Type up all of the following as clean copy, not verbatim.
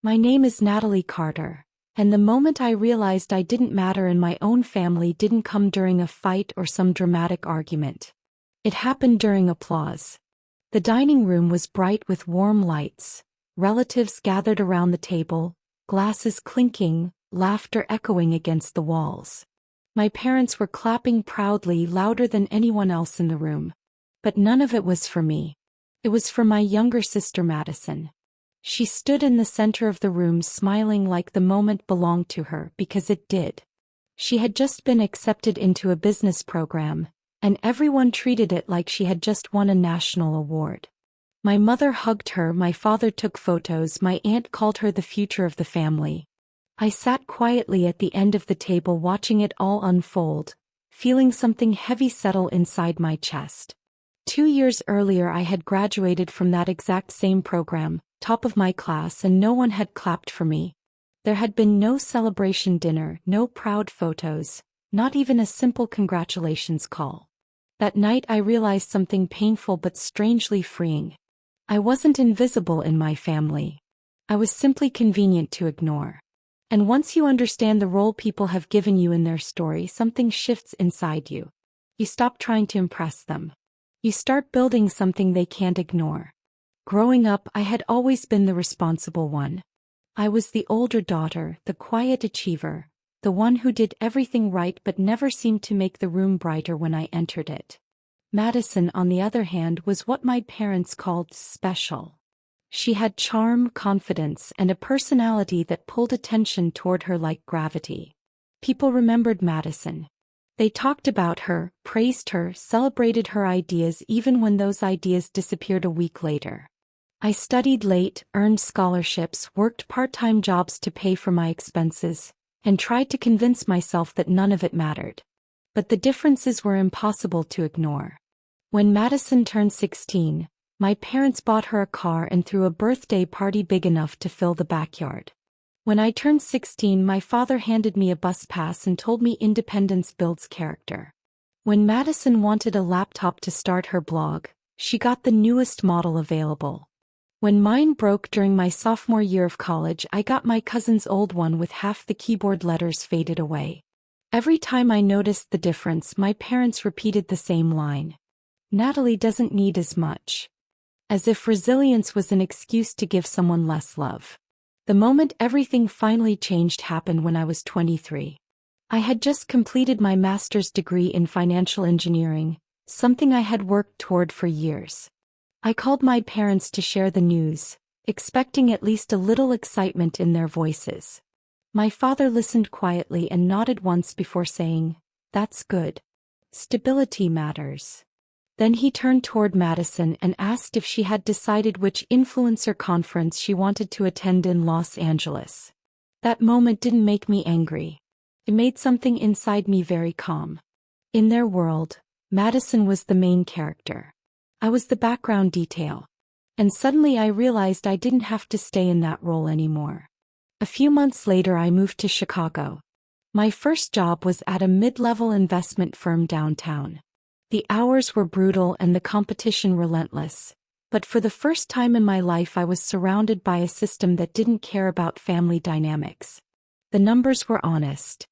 My name is Natalie Carter, and the moment I realized I didn't matter in my own family didn't come during a fight or some dramatic argument. It happened during applause. The dining room was bright with warm lights, relatives gathered around the table, glasses clinking, laughter echoing against the walls. My parents were clapping proudly, louder than anyone else in the room. But none of it was for me. It was for my younger sister Madison. She stood in the center of the room smiling like the moment belonged to her because it did. She had just been accepted into a business program, and everyone treated it like she had just won a national award. My mother hugged her, my father took photos, my aunt called her the future of the family. I sat quietly at the end of the table watching it all unfold, feeling something heavy settle inside my chest. 2 years earlier I had graduated from that exact same program, top of my class, and no one had clapped for me. There had been no celebration dinner, no proud photos, not even a simple congratulations call. That night I realized something painful but strangely freeing. I wasn't invisible in my family. I was simply convenient to ignore. And once you understand the role people have given you in their story, something shifts inside you. You stop trying to impress them. You start building something they can't ignore. Growing up, I had always been the responsible one. I was the older daughter, the quiet achiever, the one who did everything right but never seemed to make the room brighter when I entered it. Madison, on the other hand, was what my parents called special. She had charm, confidence, and a personality that pulled attention toward her like gravity. People remembered Madison. They talked about her, praised her, celebrated her ideas even when those ideas disappeared a week later. I studied late, earned scholarships, worked part-time jobs to pay for my expenses, and tried to convince myself that none of it mattered. But the differences were impossible to ignore. When Madison turned 16, my parents bought her a car and threw a birthday party big enough to fill the backyard. When I turned 16, my father handed me a bus pass and told me independence builds character. When Madison wanted a laptop to start her blog, she got the newest model available. When mine broke during my sophomore year of college, I got my cousin's old one with half the keyboard letters faded away. Every time I noticed the difference, my parents repeated the same line. Natalie doesn't need as much. As if resilience was an excuse to give someone less love. The moment everything finally changed happened when I was 23. I had just completed my master's degree in financial engineering, something I had worked toward for years. I called my parents to share the news, expecting at least a little excitement in their voices. My father listened quietly and nodded once before saying, "That's good. Stability matters." Then he turned toward Madison and asked if she had decided which influencer conference she wanted to attend in Los Angeles. That moment didn't make me angry. It made something inside me very calm. In their world, Madison was the main character. I was the background detail. And suddenly I realized I didn't have to stay in that role anymore. A few months later I moved to Chicago. My first job was at a mid-level investment firm downtown. The hours were brutal and the competition relentless, but for the first time in my life I was surrounded by a system that didn't care about family dynamics. The numbers were honest.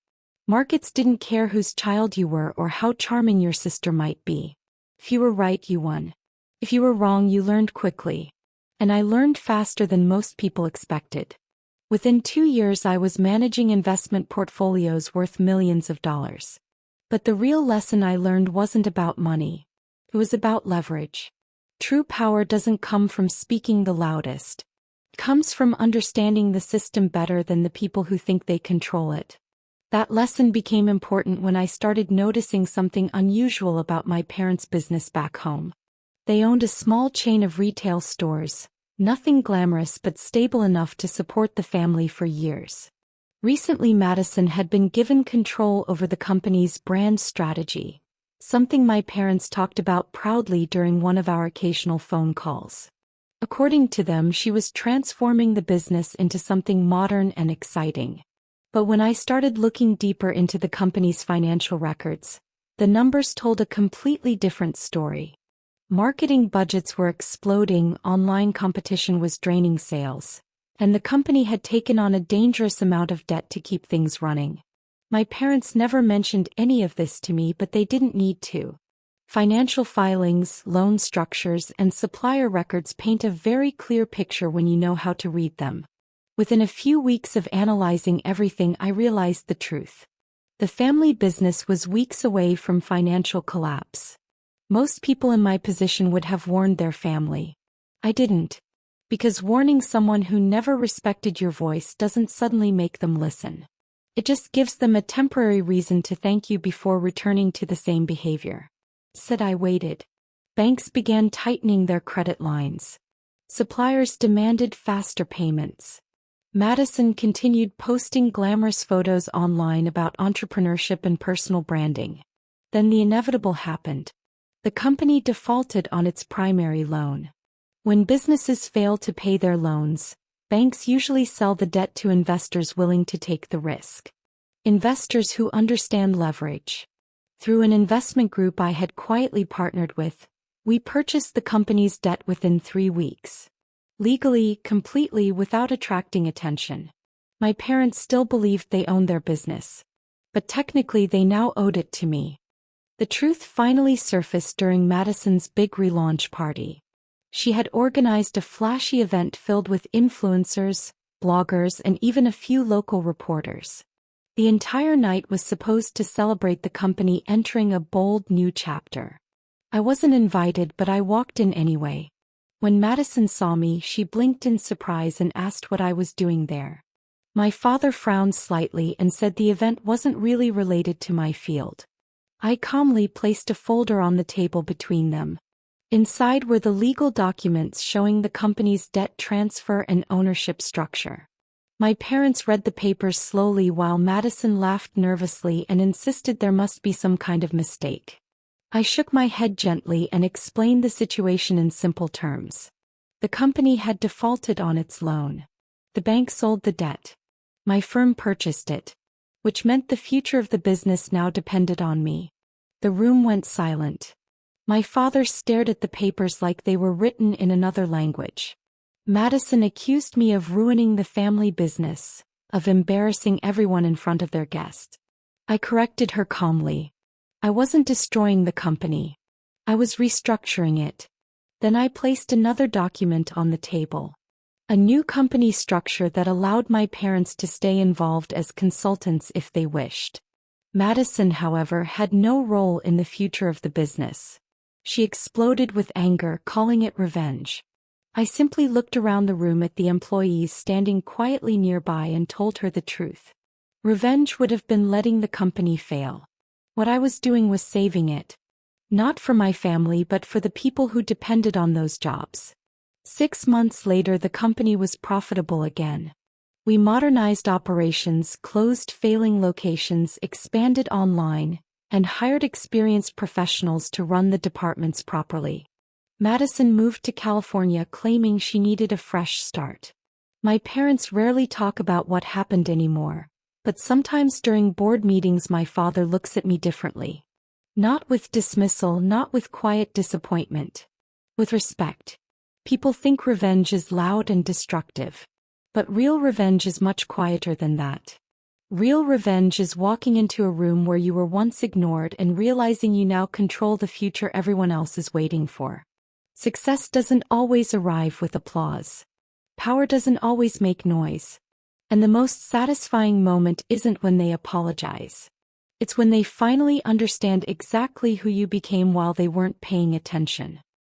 Markets didn't care whose child you were or how charming your sister might be. If you were right, you won. If you were wrong, you learned quickly. And I learned faster than most people expected. Within 2 years I was managing investment portfolios worth millions of dollars. But the real lesson I learned wasn't about money. It was about leverage. True power doesn't come from speaking the loudest. It comes from understanding the system better than the people who think they control it. That lesson became important when I started noticing something unusual about my parents' business back home. They owned a small chain of retail stores, nothing glamorous but stable enough to support the family for years. Recently Madison had been given control over the company's brand strategy, something my parents talked about proudly during one of our occasional phone calls. According to them, she was transforming the business into something modern and exciting. But when I started looking deeper into the company's financial records, the numbers told a completely different story. Marketing budgets were exploding, online competition was draining sales, and the company had taken on a dangerous amount of debt to keep things running. My parents never mentioned any of this to me, but they didn't need to. Financial filings, loan structures, and supplier records paint a very clear picture when you know how to read them. Within a few weeks of analyzing everything, I realized the truth. The family business was weeks away from financial collapse. Most people in my position would have warned their family. I didn't. Because warning someone who never respected your voice doesn't suddenly make them listen. It just gives them a temporary reason to thank you before returning to the same behavior. Said I waited. Banks began tightening their credit lines. Suppliers demanded faster payments. Madison continued posting glamorous photos online about entrepreneurship and personal branding. Then the inevitable happened. The company defaulted on its primary loan. When businesses fail to pay their loans, banks usually sell the debt to investors willing to take the risk. Investors who understand leverage. Through an investment group I had quietly partnered with, we purchased the company's debt within 3 weeks. Legally, completely without attracting attention. My parents still believed they owned their business. But technically they now owed it to me. The truth finally surfaced during Madison's big relaunch party. She had organized a flashy event filled with influencers, bloggers, and even a few local reporters. The entire night was supposed to celebrate the company entering a bold new chapter. I wasn't invited, but I walked in anyway. When Madison saw me, she blinked in surprise and asked what I was doing there. My father frowned slightly and said the event wasn't really related to my field. I calmly placed a folder on the table between them. Inside were the legal documents showing the company's debt transfer and ownership structure. My parents read the papers slowly while Madison laughed nervously and insisted there must be some kind of mistake. I shook my head gently and explained the situation in simple terms. The company had defaulted on its loan. The bank sold the debt. My firm purchased it, which meant the future of the business now depended on me. The room went silent. My father stared at the papers like they were written in another language. Madison accused me of ruining the family business, of embarrassing everyone in front of their guests. I corrected her calmly. I wasn't destroying the company. I was restructuring it. Then I placed another document on the table. A new company structure that allowed my parents to stay involved as consultants if they wished. Madison, however, had no role in the future of the business. She exploded with anger, calling it revenge. I simply looked around the room at the employees standing quietly nearby and told her the truth. Revenge would have been letting the company fail. What I was doing was saving it. Not for my family but for the people who depended on those jobs. 6 months later the company was profitable again. We modernized operations, closed failing locations, expanded online, and hired experienced professionals to run the departments properly. Madison moved to California claiming she needed a fresh start. My parents rarely talk about what happened anymore, but sometimes during board meetings my father looks at me differently. Not with dismissal, not with quiet disappointment. With respect. People think revenge is loud and destructive. But real revenge is much quieter than that. Real revenge is walking into a room where you were once ignored and realizing you now control the future everyone else is waiting for. Success doesn't always arrive with applause. Power doesn't always make noise. And the most satisfying moment isn't when they apologize. It's when they finally understand exactly who you became while they weren't paying attention.